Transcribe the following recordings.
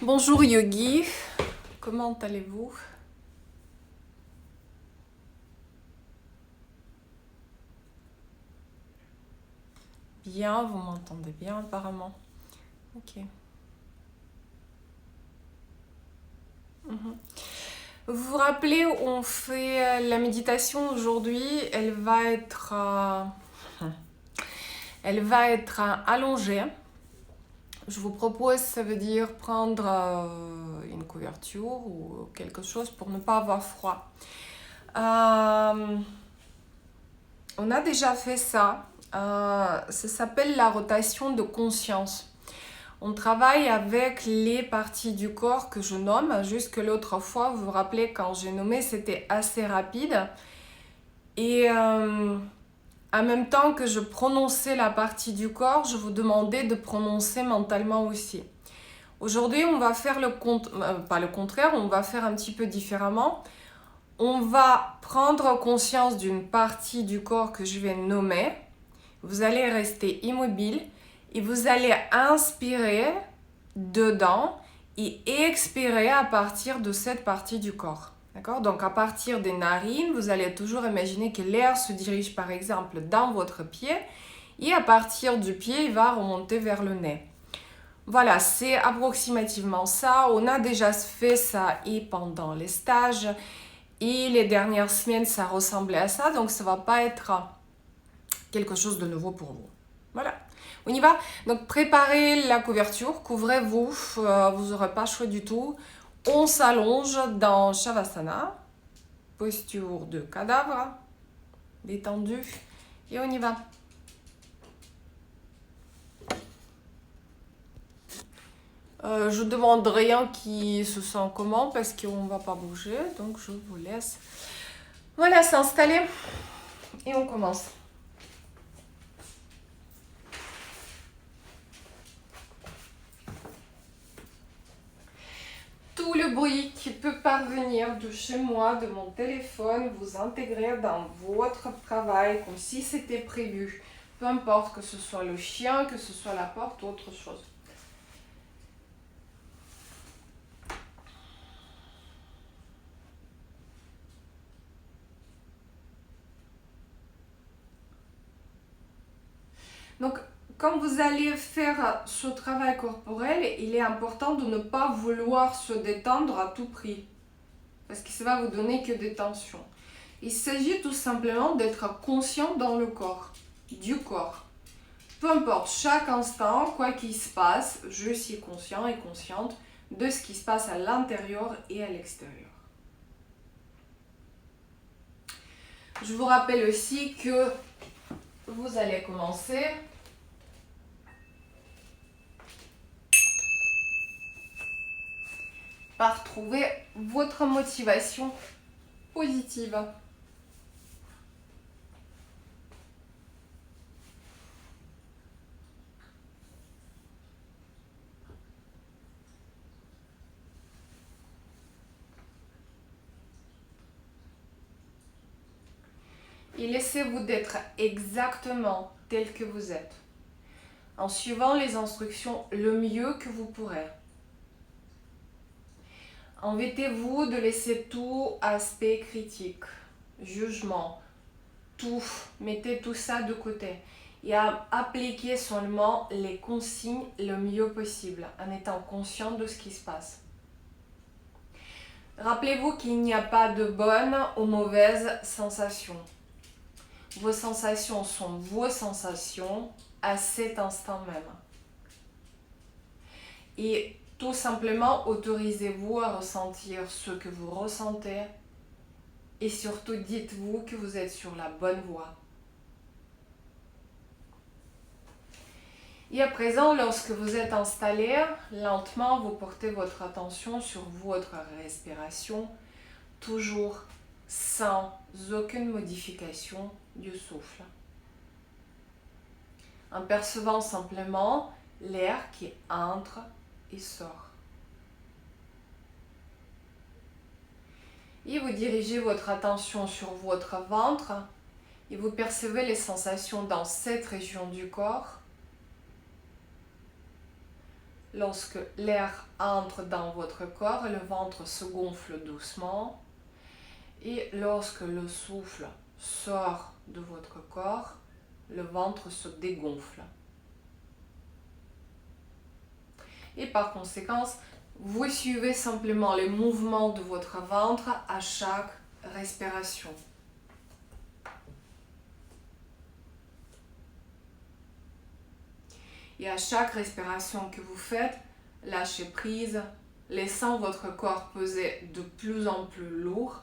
Bonjour Yogi, comment allez-vous? Bien, vous m'entendez bien apparemment. Ok. Mhm. Vous vous rappelez, on fait la méditation aujourd'hui, elle va être allongée. Je vous propose, ça veut dire prendre une couverture ou quelque chose pour ne pas avoir froid. On a déjà fait ça. Ça s'appelle la rotation de conscience. On travaille avec les parties du corps que je nomme. Jusque l'autre fois, vous vous rappelez, quand j'ai nommé, c'était assez rapide. Et en même temps que je prononçais la partie du corps, je vous demandais de prononcer mentalement aussi. Aujourd'hui, on va faire pas le contraire, on va faire un petit peu différemment. On va prendre conscience d'une partie du corps que je vais nommer. Vous allez rester immobile et vous allez inspirer dedans et expirer à partir de cette partie du corps. D'accord? Donc à partir des narines, vous allez toujours imaginer que l'air se dirige par exemple dans votre pied et à partir du pied, il va remonter vers le nez. Voilà, c'est approximativement ça. On a déjà fait ça et pendant les stages et les dernières semaines, ça ressemblait à ça. Donc ça va pas être quelque chose de nouveau pour vous. Voilà, on y va. Donc préparez la couverture, couvrez-vous, vous n'aurez pas chaud du tout. On s'allonge dans Shavasana, posture de cadavre, détendu, et on y va. Je demande rien qui se sent comment parce qu'on ne va pas bouger, donc je vous laisse. Voilà, s'installer et on commence. Tout le bruit qui peut parvenir de chez moi, de mon téléphone, vous intégrer dans votre travail comme si c'était prévu. Peu importe que ce soit le chien, que ce soit la porte ou autre chose. Donc, quand vous allez faire ce travail corporel, il est important de ne pas vouloir se détendre à tout prix. Parce que ça va vous donner que des tensions. Il s'agit tout simplement d'être conscient dans le corps, du corps. Peu importe, chaque instant, quoi qu'il se passe, je suis conscient et consciente de ce qui se passe à l'intérieur et à l'extérieur. Je vous rappelle aussi que vous allez commencer par trouver votre motivation positive. Et laissez-vous d'être exactement tel que vous êtes, en suivant les instructions le mieux que vous pourrez. Envêtez-vous de laisser tout aspect critique, jugement, tout, mettez tout ça de côté et appliquez seulement les consignes le mieux possible en étant conscient de ce qui se passe. Rappelez-vous qu'il n'y a pas de bonnes ou mauvaises sensations. Vos sensations sont vos sensations à cet instant même. Et tout simplement, autorisez-vous à ressentir ce que vous ressentez et surtout dites-vous que vous êtes sur la bonne voie. Et à présent, lorsque vous êtes installé, lentement, vous portez votre attention sur votre respiration, toujours sans aucune modification du souffle. En percevant simplement l'air qui entre et sort. Et vous dirigez votre attention sur votre ventre et vous percevez les sensations dans cette région du corps. Lorsque l'air entre dans votre corps, le ventre se gonfle doucement. Et lorsque le souffle sort de votre corps, le ventre se dégonfle. Et par conséquent, vous suivez simplement les mouvements de votre ventre à chaque respiration. Et à chaque respiration que vous faites, lâchez prise, laissant votre corps peser de plus en plus lourd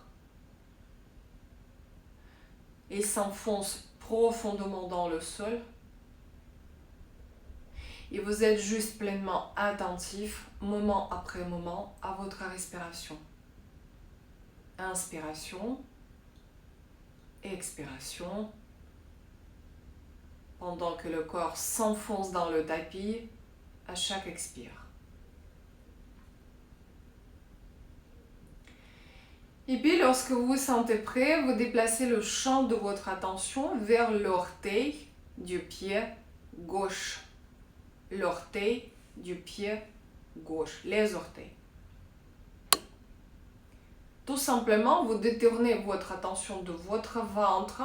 et s'enfonce profondément dans le sol. Et vous êtes juste pleinement attentif, moment après moment, à votre respiration. Inspiration, expiration, pendant que le corps s'enfonce dans le tapis à chaque expire. Et puis lorsque vous vous sentez prêt, vous déplacez le champ de votre attention vers l'orteil du pied gauche. L'orteil du pied gauche, les orteils. Tout simplement, vous détournez votre attention de votre ventre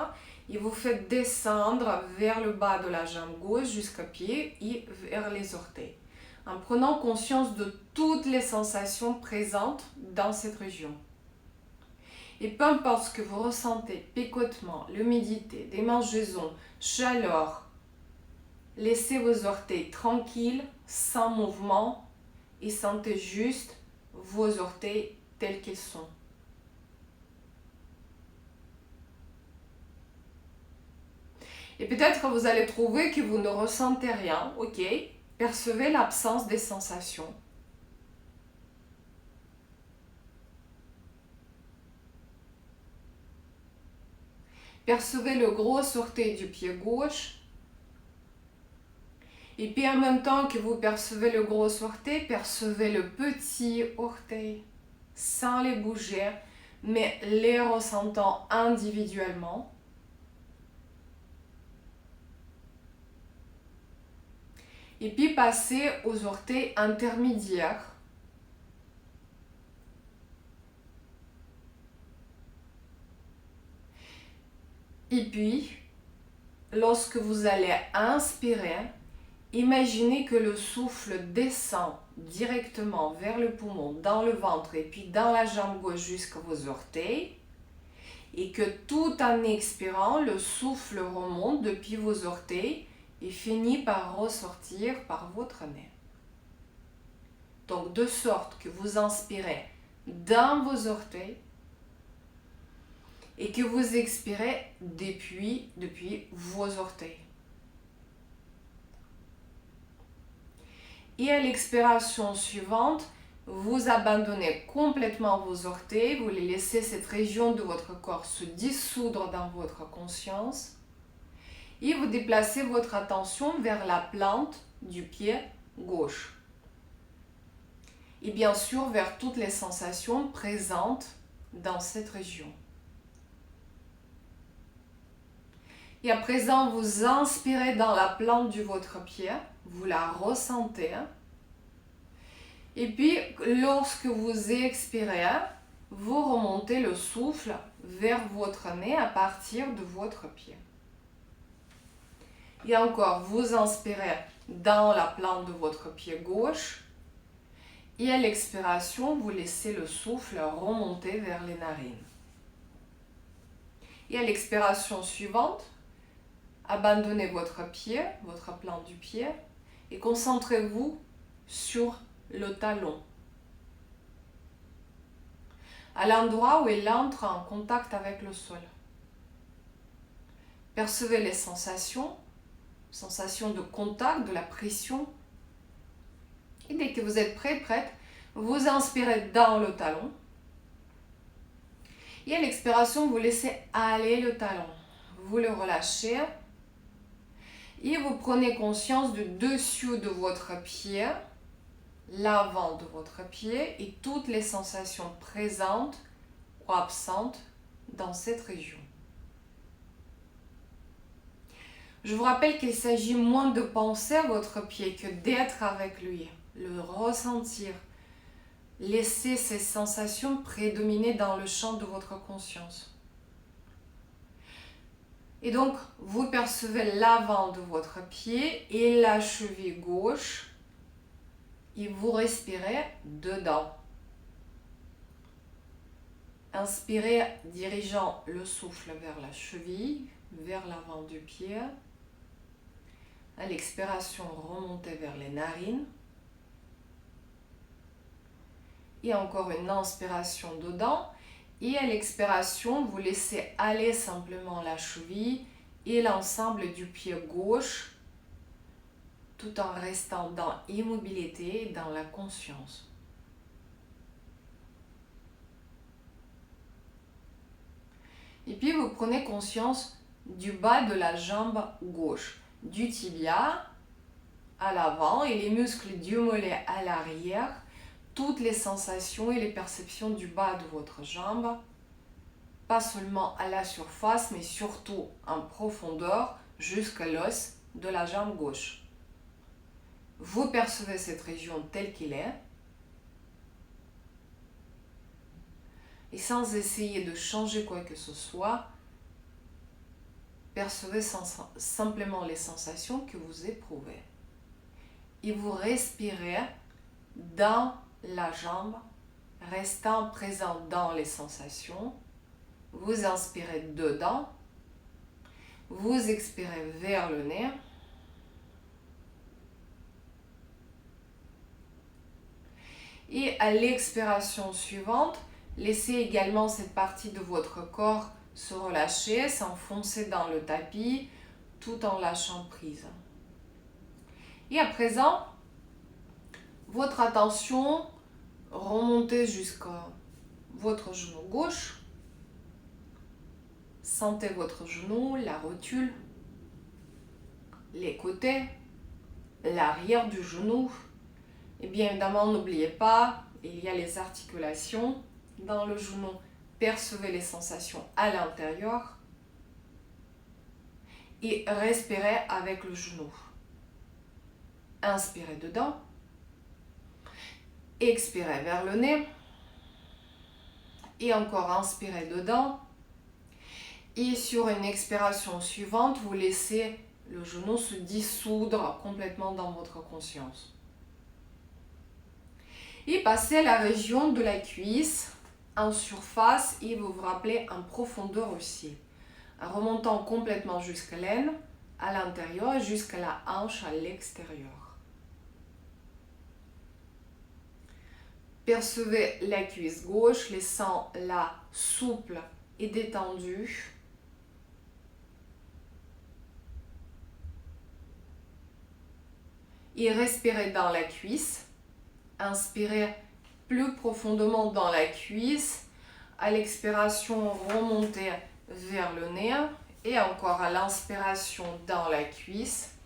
et vous faites descendre vers le bas de la jambe gauche jusqu'au pied et vers les orteils, en prenant conscience de toutes les sensations présentes dans cette région. Et peu importe ce que vous ressentez, picotement, l'humidité, démangeaison, chaleur, laissez vos orteils tranquilles, sans mouvement, et sentez juste vos orteils tels qu'ils sont. Et peut-être que vous allez trouver que vous ne ressentez rien, ok? Percevez l'absence des sensations. Percevez le gros orteil du pied gauche. Et puis en même temps que vous percevez le gros orteil, percevez le petit orteil sans les bouger, mais les ressentant individuellement. Et puis passez aux orteils intermédiaires. Et puis, lorsque vous allez inspirer, imaginez que le souffle descend directement vers le poumon, dans le ventre et puis dans la jambe gauche jusqu'à vos orteils. Et que tout en expirant, le souffle remonte depuis vos orteils et finit par ressortir par votre nez. Donc de sorte que vous inspirez dans vos orteils et que vous expirez depuis vos orteils. Et à l'expiration suivante, vous abandonnez complètement vos orteils, vous les laissez cette région de votre corps se dissoudre dans votre conscience et vous déplacez votre attention vers la plante du pied gauche. Et bien sûr vers toutes les sensations présentes dans cette région. Et à présent, vous inspirez dans la plante de votre pied, vous la ressentez. Et puis, lorsque vous expirez, vous remontez le souffle vers votre nez à partir de votre pied. Et encore, vous inspirez dans la plante de votre pied gauche. Et à l'expiration, vous laissez le souffle remonter vers les narines. Et à l'expiration suivante, abandonnez votre pied, votre plante du pied, et concentrez-vous sur le talon, à l'endroit où il entre en contact avec le sol. Percevez les sensations de contact, de la pression. Et dès que vous êtes prête, vous inspirez dans le talon. Et à l'expiration, vous laissez aller le talon. Vous le relâchez. Et vous prenez conscience du dessus de votre pied, l'avant de votre pied et toutes les sensations présentes ou absentes dans cette région. Je vous rappelle qu'il s'agit moins de penser à votre pied que d'être avec lui. le ressentir. Laissez ces sensations prédominer dans le champ de votre conscience. Et donc, vous percevez l'avant de votre pied et la cheville gauche et vous respirez dedans. Inspirez, dirigeant le souffle vers la cheville, vers l'avant du pied. À l'expiration, remontez vers les narines. Et encore une inspiration dedans. Et à l'expiration, vous laissez aller simplement la cheville et l'ensemble du pied gauche, tout en restant dans l'immobilité, dans la conscience. Et puis vous prenez conscience du bas de la jambe gauche, du tibia à l'avant et les muscles du mollet à l'arrière, toutes les sensations et les perceptions du bas de votre jambe, pas seulement à la surface, mais surtout en profondeur jusqu'à l'os de la jambe gauche. Vous percevez cette région telle qu'elle est et sans essayer de changer quoi que ce soit, percevez simplement les sensations que vous éprouvez. Et vous respirez dans la jambe, restant présent dans les sensations. Vous inspirez dedans, vous expirez vers le nez. Et à l'expiration suivante, laissez également cette partie de votre corps se relâcher, s'enfoncer dans le tapis, tout en lâchant prise. Et à présent, votre attention remontez jusqu'à votre genou gauche. Sentez votre genou, la rotule, les côtés, l'arrière du genou. Et bien évidemment, n'oubliez pas, il y a les articulations dans le genou. Percevez les sensations à l'intérieur et respirez avec le genou. Inspirez dedans, expirez vers le nez et encore inspirez dedans. Et sur une expiration suivante, vous laissez le genou se dissoudre complètement dans votre conscience. Et passez la région de la cuisse en surface et vous vous rappelez en profondeur aussi, en remontant complètement jusqu'à l'aine, à l'intérieur et jusqu'à la hanche à l'extérieur. Percevez la cuisse gauche, laissant-la souple et détendue. Et respirez dans la cuisse. Inspirez plus profondément dans la cuisse. À l'expiration, remontez vers le nez. Et encore à l'inspiration dans la cuisse.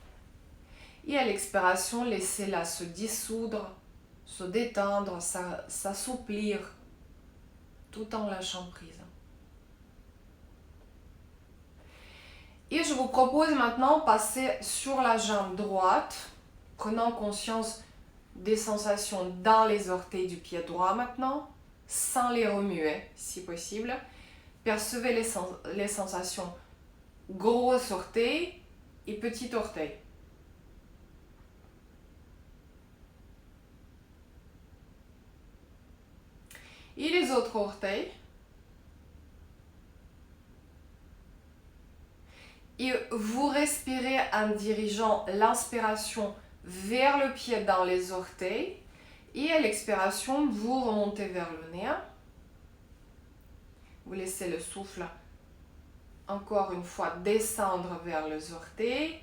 Et à l'expiration, laissez-la se dissoudre, se détendre, s'assouplir, tout en lâchant prise. Et je vous propose maintenant de passer sur la jambe droite, prenant conscience des sensations dans les orteils du pied droit maintenant, sans les remuer si possible. Percevez les sensations gros orteil et petit orteil. Et les autres orteils. Et vous respirez en dirigeant l'inspiration vers le pied dans les orteils. Et à l'expiration, vous remontez vers le nez. Vous laissez le souffle encore une fois descendre vers les orteils.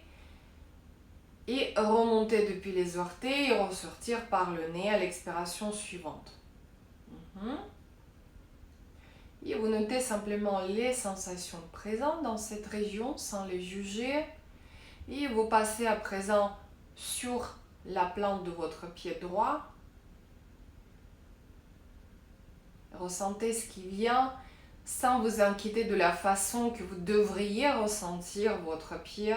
Et remonter depuis les orteils et ressortir par le nez à l'expiration suivante. Et vous notez simplement les sensations présentes dans cette région sans les juger. Et vous passez à présent sur la plante de votre pied droit. Ressentez ce qui vient sans vous inquiéter de la façon que vous devriez ressentir votre pied.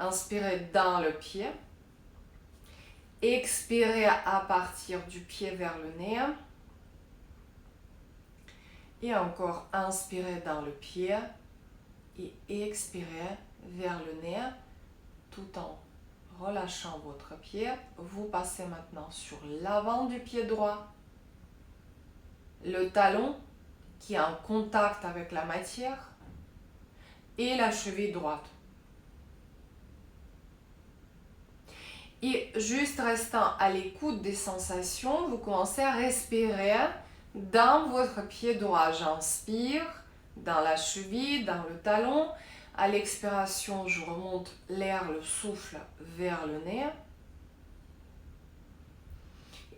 Inspirez dans le pied. Expirez à partir du pied vers le nez. Et encore, inspirez dans le pied et expirez vers le nez tout en relâchant votre pied. Vous passez maintenant sur l'avant du pied droit. Le talon qui est en contact avec la matière et la cheville droite. Et juste restant à l'écoute des sensations, vous commencez à respirer dans votre pied droit. J'inspire dans la cheville, dans le talon. À l'expiration, je remonte l'air, le souffle vers le nez.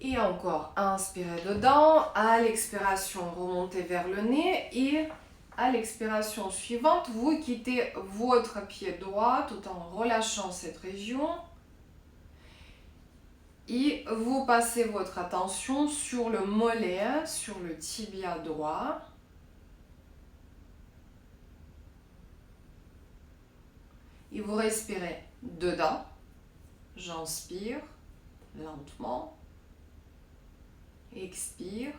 Et encore, inspirez dedans. À l'expiration, remontez vers le nez. Et à l'expiration suivante, vous quittez votre pied droit tout en relâchant cette région. Et vous passez votre attention sur le mollet, sur le tibia droit. Et vous respirez dedans. J'inspire lentement. Expire.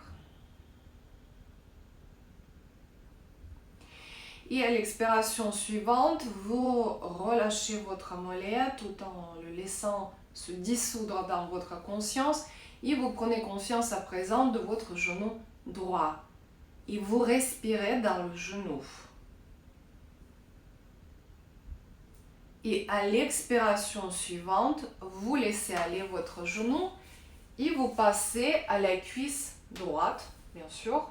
Et à l'expiration suivante, vous relâchez votre mollet tout en le laissant se dissoudre dans votre conscience et vous prenez conscience à présent de votre genou droit et vous respirez dans le genou. Et à l'expiration suivante, vous laissez aller votre genou et vous passez à la cuisse droite, bien sûr,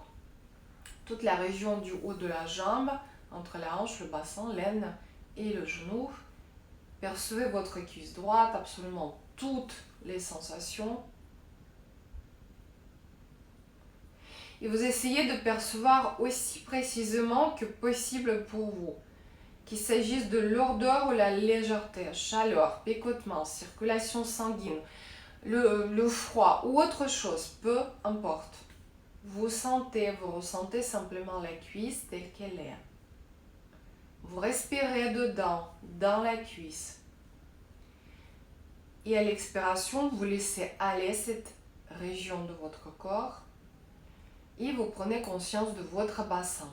toute la région du haut de la jambe, entre la hanche, le bassin, l'aine et le genou. Percevez votre cuisse droite, absolument toutes les sensations. Et vous essayez de percevoir aussi précisément que possible pour vous. Qu'il s'agisse de lourdeur ou la légèreté, chaleur, picotement, circulation sanguine, le froid ou autre chose, peu importe. Vous ressentez simplement la cuisse telle qu'elle est. Vous respirez dedans, dans la cuisse. Et à l'expiration, vous laissez aller cette région de votre corps et vous prenez conscience de votre bassin,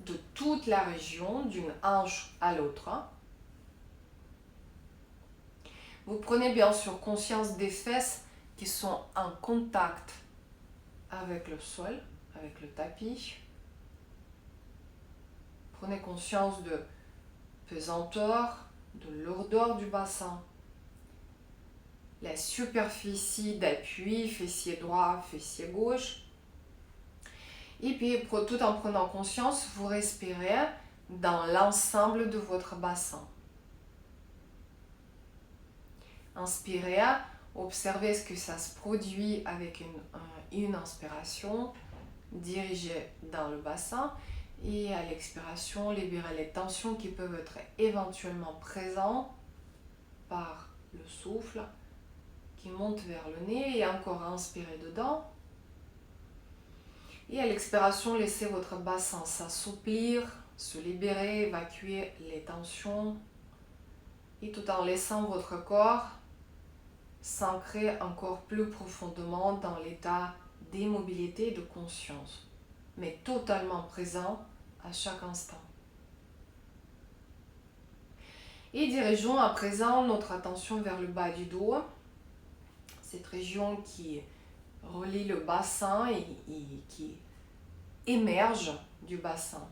de toute la région, d'une hanche à l'autre. Vous prenez bien sûr conscience des fesses qui sont en contact avec le sol, avec le tapis. Prenez conscience de pesanteur, de lourdeur du bassin. La superficie d'appui, fessier droit, fessier gauche. Et puis, tout en prenant conscience, vous respirez dans l'ensemble de votre bassin. Inspirez, observez ce que ça se produit avec une inspiration, dirigez dans le bassin. Et à l'expiration, libérez les tensions qui peuvent être éventuellement présentes par le souffle qui monte vers le nez et encore inspirez dedans. Et à l'expiration, laissez votre bassin s'assouplir, se libérer, évacuer les tensions. Et tout en laissant votre corps s'ancrer encore plus profondément dans l'état d'immobilité et de conscience, mais totalement présent à chaque instant. Et dirigeons à présent notre attention vers le bas du dos, cette région qui relie le bassin et qui émerge du bassin.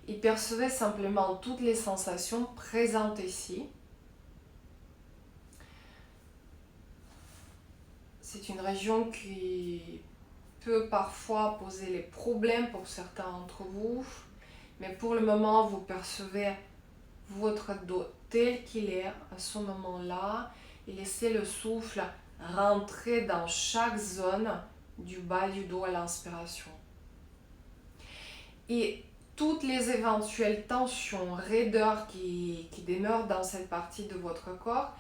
Et percevez simplement toutes les sensations présentes ici. C'est une région qui peut parfois poser les problèmes pour certains d'entre vous, mais pour le moment, vous percevez votre dos tel qu'il est à ce moment-là et laissez le souffle rentrer dans chaque zone du bas du dos à l'inspiration. Et toutes les éventuelles tensions, raideurs qui demeurent dans cette partie de votre corps,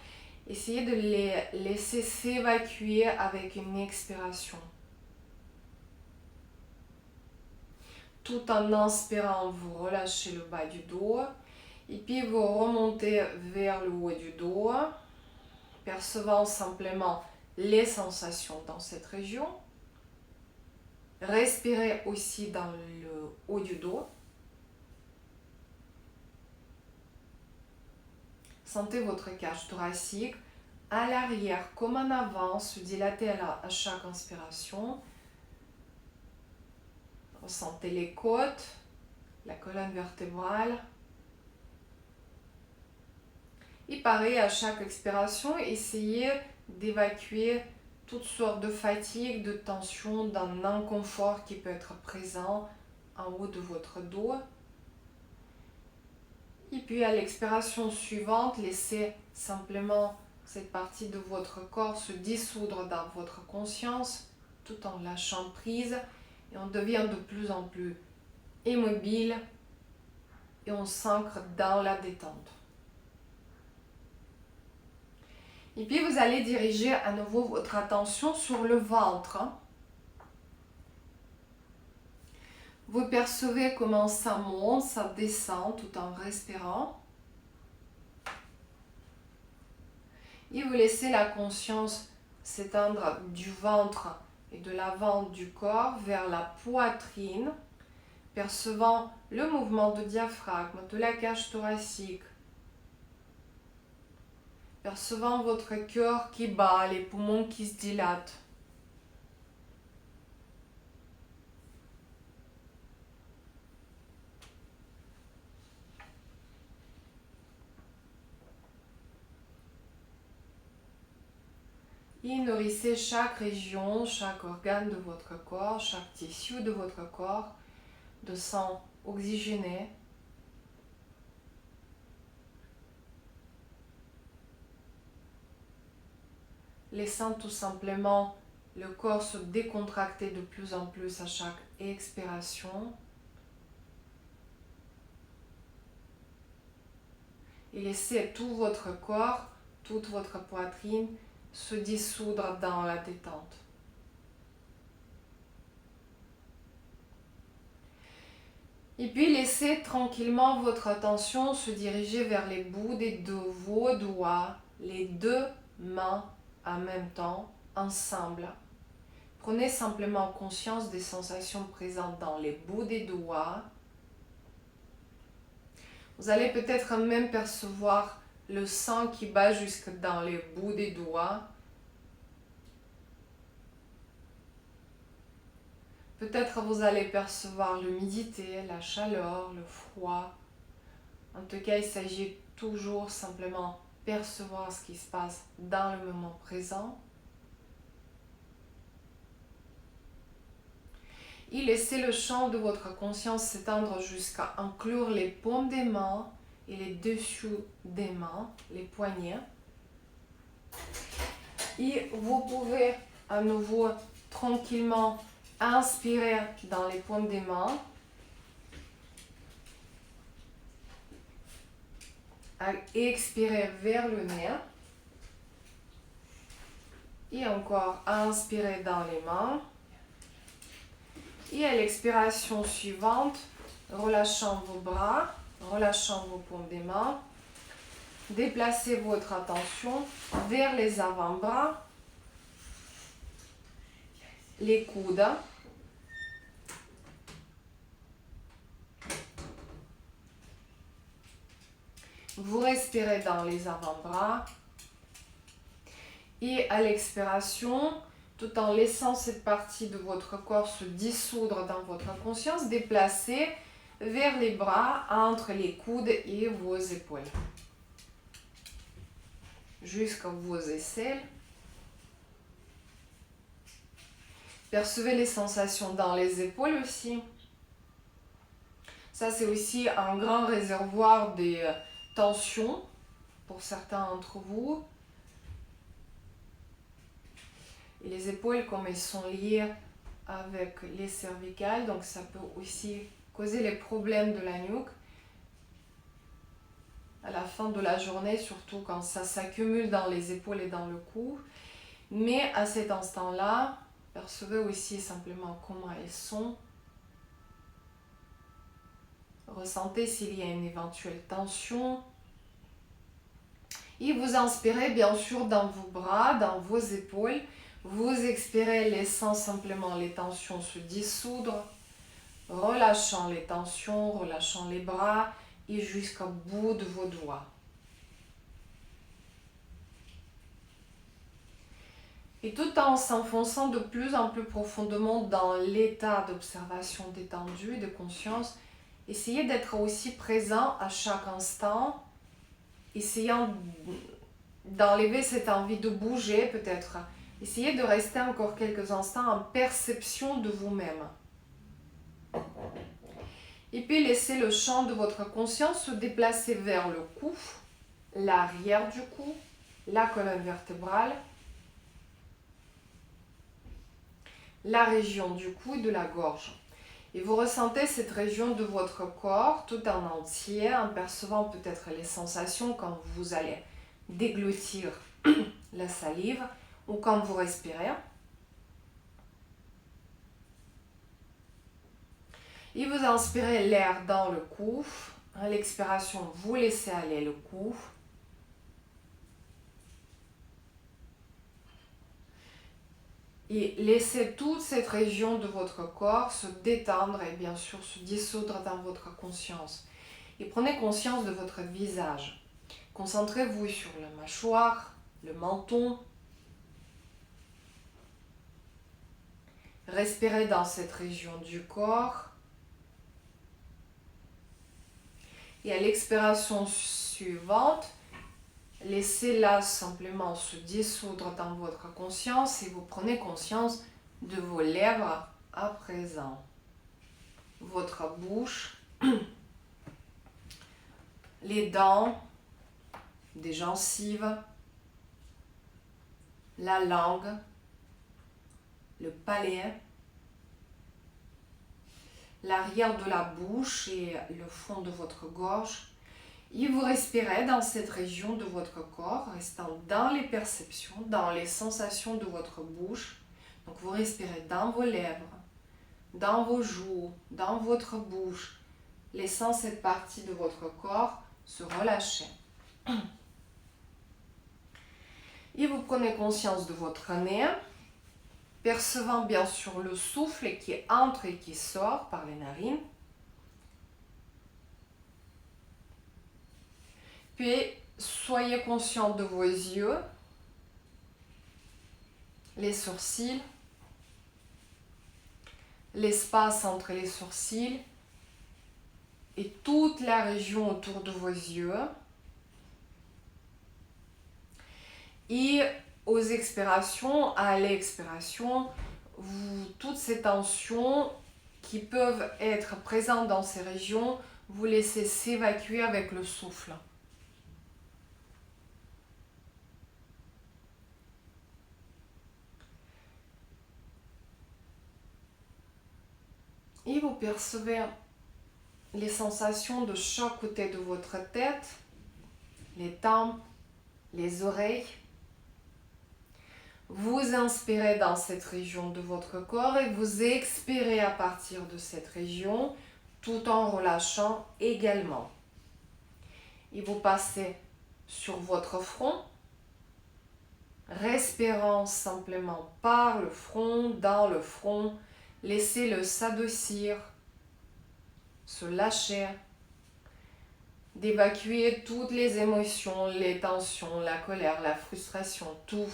essayez de les laisser s'évacuer avec une expiration. Tout en inspirant, vous relâchez le bas du dos Et puis vous remontez vers le haut du dos, percevant simplement les sensations dans cette région. Respirez aussi dans le haut du dos. Sentez votre cage thoracique à l'arrière comme en avant, se dilater à chaque inspiration. Ressentez les côtes, la colonne vertébrale. Et pareil, à chaque expiration, essayez d'évacuer toutes sortes de fatigues, de tensions, d'un inconfort qui peut être présent en haut de votre dos. Et puis à l'expiration suivante, laissez simplement cette partie de votre corps se dissoudre dans votre conscience tout en lâchant prise. Et on devient de plus en plus immobile et on s'ancre dans la détente. Et puis vous allez diriger à nouveau votre attention sur le ventre. Vous percevez comment ça monte, ça descend tout en respirant. Et vous laissez la conscience s'étendre du ventre et de l'avant du corps vers la poitrine, percevant le mouvement de diaphragme, de la cage thoracique, percevant votre cœur qui bat, les poumons qui se dilatent. Et nourrissez chaque région, chaque organe de votre corps, chaque tissu de votre corps de sang oxygéné. Laissant tout simplement le corps se décontracter de plus en plus à chaque expiration. Et laissez tout votre corps, toute votre poitrine se dissoudre dans la détente. Et puis laissez tranquillement votre attention se diriger vers les bouts de vos doigts, les deux mains en même temps, ensemble. Prenez simplement conscience des sensations présentes dans les bouts des doigts. Vous allez peut-être même percevoir le sang qui bat jusque dans les bouts des doigts. Peut-être vous allez percevoir l'humidité, la chaleur, le froid. En tout cas, il s'agit toujours simplement percevoir ce qui se passe dans le moment présent. Et laissez le champ de votre conscience s'étendre jusqu'à inclure les paumes des mains et les dessous des mains, les poignets. Et vous pouvez à nouveau tranquillement inspirer dans les paumes des mains. Expirer vers le nez. Et encore inspirer dans les mains. Et à l'expiration suivante, relâchant vos bras, relâchant vos paumes des mains, déplacez votre attention vers les avant-bras, les coudes. Vous respirez dans les avant-bras et à l'expiration, tout en laissant cette partie de votre corps se dissoudre dans votre conscience, déplacez vers les bras entre les coudes et vos épaules. Jusqu'à vos aisselles. Percevez les sensations dans les épaules aussi. Ça, c'est aussi un grand réservoir des tensions pour certains d'entre vous. Et les épaules, comme elles sont liées avec les cervicales, donc ça peut aussi causer les problèmes de la nuque à la fin de la journée, surtout quand ça s'accumule dans les épaules et dans le cou. Mais à cet instant-là, percevez aussi simplement comment elles sont. Ressentez s'il y a une éventuelle tension. Et vous inspirez bien sûr dans vos bras, dans vos épaules. Vous expirez, laissant simplement les tensions se dissoudre, relâchant les tensions, relâchant les bras et jusqu'au bout de vos doigts. Et tout en s'enfonçant de plus en plus profondément dans l'état d'observation détendue et de conscience, essayez d'être aussi présent à chaque instant, essayant d'enlever cette envie de bouger peut-être. Essayez de rester encore quelques instants en perception de vous-même. Et puis laissez le champ de votre conscience se déplacer vers le cou, l'arrière du cou, la colonne vertébrale, la région du cou et de la gorge. Et vous ressentez cette région de votre corps tout en entier en percevant peut-être les sensations quand vous allez déglutir la salive ou quand vous respirez. Et vous inspirez l'air dans le cou. À l'expiration, vous laissez aller le cou. Et laissez toute cette région de votre corps se détendre et bien sûr se dissoudre dans votre conscience. Et prenez conscience de votre visage. Concentrez-vous sur la mâchoire, le menton. Respirez dans cette région du corps. Et à l'expiration suivante, laissez-la simplement se dissoudre dans votre conscience et vous prenez conscience de vos lèvres à présent. Votre bouche, les dents, des gencives, la langue, le palais, l'arrière de la bouche et le fond de votre gorge. Et vous respirez dans cette région de votre corps, restant dans les perceptions, dans les sensations de votre bouche. Donc vous respirez dans vos lèvres, dans vos joues, dans votre bouche, laissant cette partie de votre corps se relâcher. Et vous prenez conscience de votre nez, percevant bien sûr le souffle qui entre et qui sort par les narines. Puis, soyez conscient de vos yeux, les sourcils, l'espace entre les sourcils et toute la région autour de vos yeux. Et aux expirations, à l'expiration, toutes ces tensions qui peuvent être présentes dans ces régions, vous laissez s'évacuer avec le souffle. Et vous percevez les sensations de chaque côté de votre tête, les tempes, les oreilles. Vous inspirez dans cette région de votre corps et vous expirez à partir de cette région tout en relâchant également. Et vous passez sur votre front, respirant simplement par le front, dans le front. Laissez-le s'adoucir, se lâcher, d'évacuer toutes les émotions, les tensions, la colère, la frustration, tout.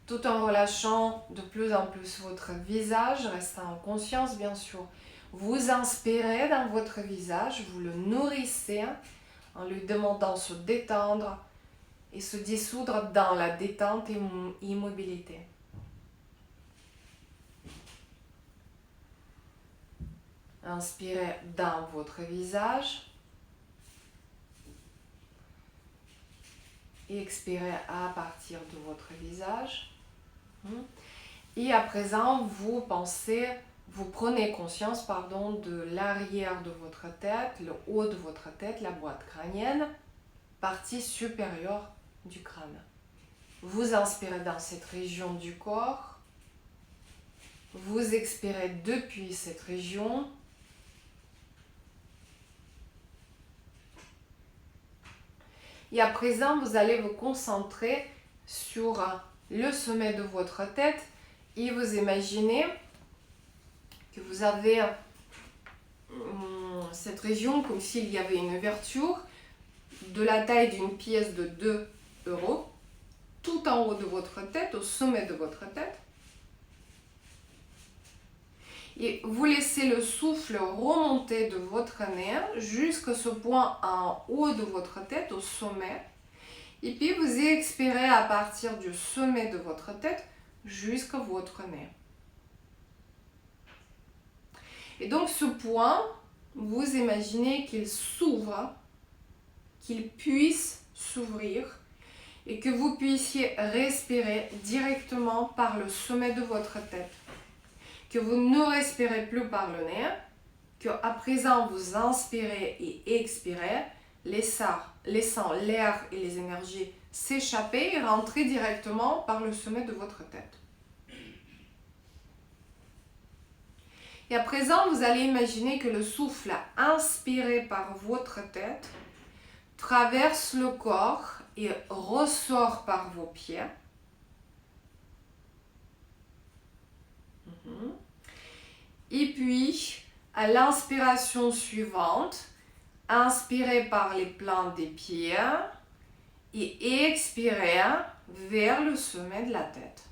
Tout en relâchant de plus en plus votre visage, restant en conscience bien sûr. Vous inspirez dans votre visage, vous le nourrissez en lui demandant de se détendre et se dissoudre dans la détente et immobilité. Inspirez dans votre visage et expirez à partir de votre visage. Et à présent, vous prenez conscience de l'arrière de votre tête, le haut de votre tête, la boîte crânienne, partie supérieure du crâne. Vous inspirez dans cette région du corps Vous expirez depuis cette région. Et à présent, vous allez vous concentrer sur le sommet de votre tête et vous imaginez que vous avez cette région comme s'il y avait une ouverture de la taille d'une pièce de 2 euros tout en haut de votre tête, au sommet de votre tête. Et vous laissez le souffle remonter de votre nez jusqu'à ce point en haut de votre tête, au sommet. Et puis vous expirez à partir du sommet de votre tête jusqu'à votre nez. Et donc ce point, vous imaginez qu'il s'ouvre, qu'il puisse s'ouvrir et que vous puissiez respirer directement par le sommet de votre tête. Que vous ne respirez plus par le nez, que à présent vous inspirez et expirez, laissant l'air et les énergies s'échapper et rentrer directement par le sommet de votre tête. Et à présent, vous allez imaginer que le souffle inspiré par votre tête traverse le corps et ressort par vos pieds. Et puis, à l'inspiration suivante, inspirez par les plantes des pieds et expirez vers le sommet de la tête.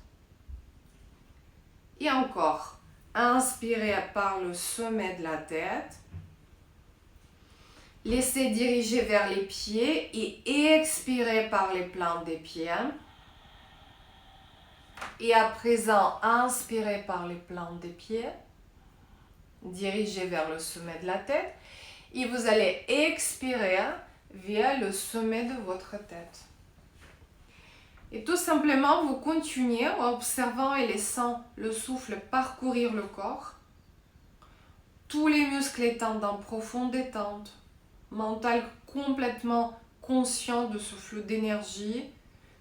Et encore, inspirez par le sommet de la tête. Laissez diriger vers les pieds et expirez par les plantes des pieds. Et à présent, inspirez par les plantes des pieds. Dirigez vers le sommet de la tête. Et vous allez expirer vers le sommet de votre tête. Et tout simplement, vous continuez en observant et laissant le souffle parcourir le corps. Tous les muscles étant en profonde détente. Mental complètement conscient de ce flot d'énergie,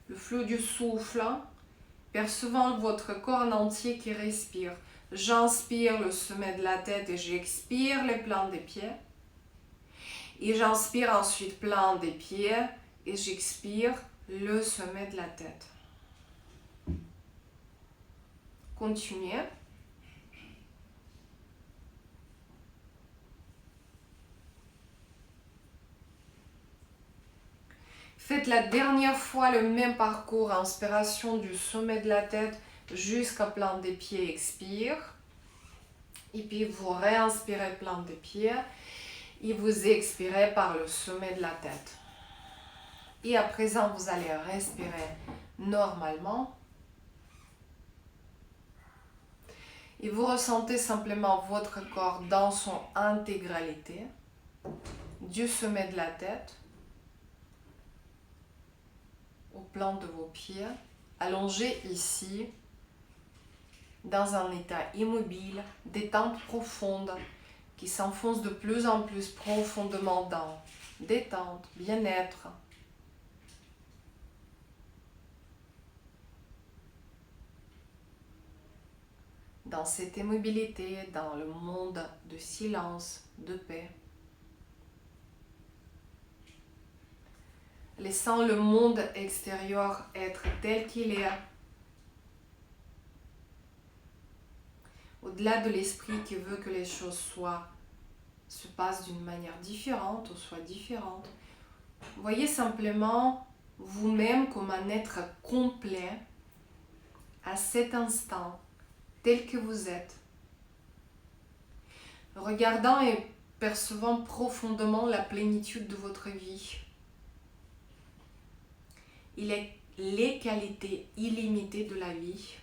le flot du souffle, percevant votre corps en entier qui respire. J'inspire le sommet de la tête et j'expire les plantes des pieds. Et j'inspire ensuite plante des pieds et j'expire le sommet de la tête. Continuez. Faites la dernière fois le même parcours, inspiration du sommet de la tête jusqu'à plante des pieds, expire. Et puis vous réinspirez plante des pieds et vous expirez par le sommet de la tête. Et à présent, vous allez respirer normalement. Et vous ressentez simplement votre corps dans son intégralité, du sommet de la tête aux plantes de vos pieds, allongés ici, dans un état immobile, détente profonde, qui s'enfonce de plus en plus profondément dans détente, bien-être. Dans cette immobilité, dans le monde de silence, de paix. Laissant le monde extérieur être tel qu'il est. Au-delà de l'esprit qui veut que les choses se passent d'une manière différente ou soient différentes. Voyez simplement vous-même comme un être complet à cet instant, tel que vous êtes. Regardant et percevant profondément la plénitude de votre vie. Il est les qualités illimitées de la vie.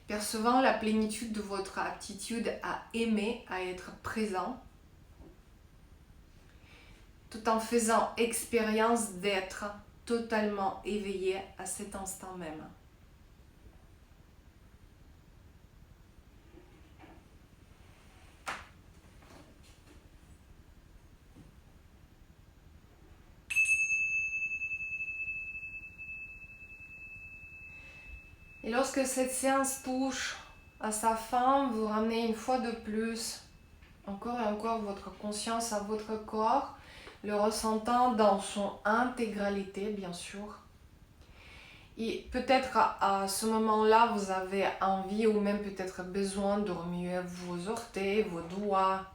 Percevant la plénitude de votre aptitude à aimer, à être présent, tout en faisant expérience d'être totalement éveillé à cet instant même. Et lorsque cette séance touche à sa fin, vous ramenez une fois de plus, encore et encore, votre conscience à votre corps, le ressentant dans son intégralité, bien sûr. Et peut-être à ce moment-là, vous avez envie ou même peut-être besoin de remuer vos orteils, vos doigts.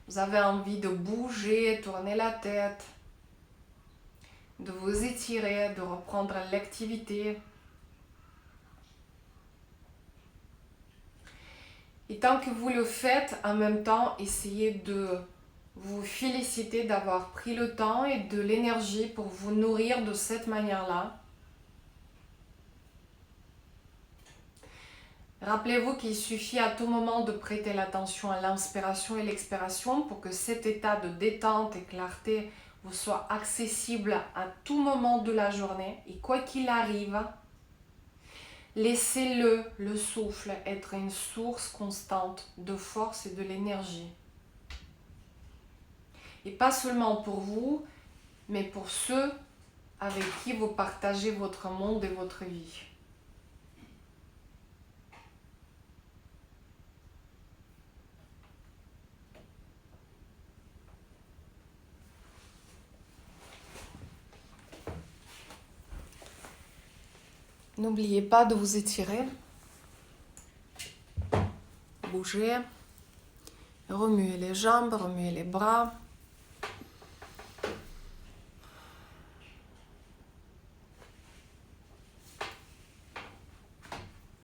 Vous avez envie de bouger, tourner la tête, de vous étirer, de reprendre l'activité. Et tant que vous le faites, en même temps, essayez de vous féliciter d'avoir pris le temps et de l'énergie pour vous nourrir de cette manière-là. Rappelez-vous qu'il suffit à tout moment de prêter l'attention à l'inspiration et l'expiration pour que cet état de détente et clarté vous soit accessible à tout moment de la journée. Et quoi qu'il arrive, laissez-le, le souffle, être une source constante de force et de l'énergie. Et pas seulement pour vous, mais pour ceux avec qui vous partagez votre monde et votre vie. N'oubliez pas de vous étirer, bouger, remuer les jambes, remuer les bras.